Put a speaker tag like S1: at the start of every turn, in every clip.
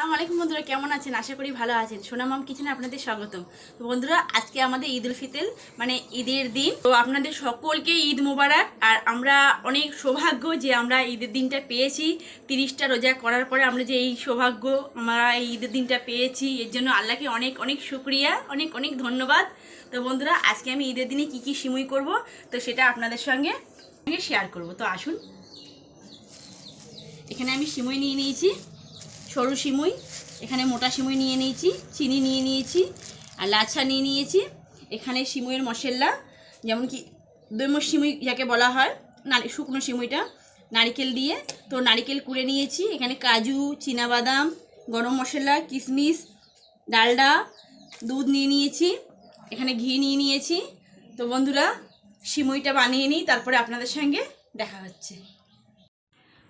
S1: আসসালামু আলাইকুম বন্ধুরা, কেমন আছেন? আশা করি ভালো আছেন। সোনা মম কিচেনে আপনাদের স্বাগতম। তো বন্ধুরা, আজকে আমাদের ঈদ উল ফিতর মানে ঈদের দিন। তো আপনাদের সকলকে ঈদ মোবারক। আর আমরা অনেক সৌভাগ্য যে আমরা ঈদের দিনটা পেয়েছি। 30টা রোজা করার পরে আমরা যে এই সৌভাগ্য আমরা এই ঈদের দিনটা পেয়েছি, এর জন্য আল্লাহকে অনেক অনেক শুকরিয়া, অনেক অনেক ধন্যবাদ। তো বন্ধুরা, আজকে আমি ঈদের দিনে কি কি সিমুই করব তো সেটা আপনাদের সঙ্গে শেয়ার করব। তো আসুন, এখানে আমি সিমুই নিয়ে নিয়েছি, সরু সিমুই, এখানে মোটা সিমুই নিয়ে নিয়েছি, চিনি নিয়ে নিয়েছি, আর লাচ্ছা নিয়ে নিয়েছি। এখানে সিমুইয়ের মশলা, যেমন কি দৈমস সিমুই যাকে বলা হয়, শুকনো সিমুইটা নারিকেল দিয়ে, তো নারিকেল কুড়ে নিয়েছি। এখানে কাজু, চীনাবাদাম, গরম মশলা, কিশমিশ, ডালডা, দুধ নিয়ে নিয়েছি, এখানে ঘি নিয়ে নিয়েছি। তো বন্ধুরা, সিমুইটা বানিয়ে নিই, তারপরে আপনাদের সঙ্গে দেখা হচ্ছে।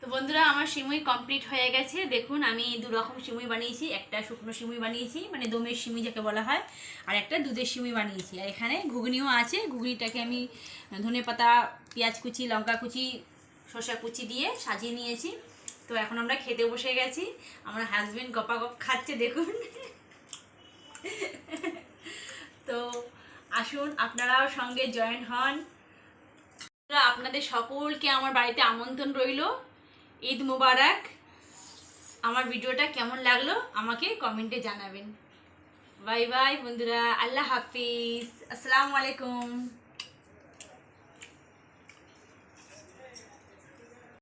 S1: তো বন্ধুরা, আমার সিমুই কমপ্লিট হয়ে গেছে। দেখুন, আমি দু রকম সিমুই বানিয়েছি। একটা শুকনো সিমুই বানিয়েছি, মানে দমের সিমুই যাকে বলা হয়, আর একটা দুধের সিমুই বানিয়েছি। আর এখানে ঘুগনিও আছে। ঘুগনিটাকে আমি ধনেপাতা, পেঁয়াজ কুচি, লঙ্কা কুচি, শসা কুচি দিয়ে সাজিয়ে নিয়েছি। তো এখন আমরা খেতে বসে গেছি। আমার হাজবেন্ড গপাগপ খাচ্ছে, দেখুন। তো আসুন, আপনারাও সঙ্গে জয়েন হন। আপনাদের সকলকে আমার বাড়িতে আমন্ত্রণ রইল। ঈদ মুবারক। আমার ভিডিওটা কেমন লাগলো আমাকে কমেন্টে জানাবেন। বাই বাই বন্ধুরা, আল্লাহ হাফিজ, আসসালামু আলাইকুম।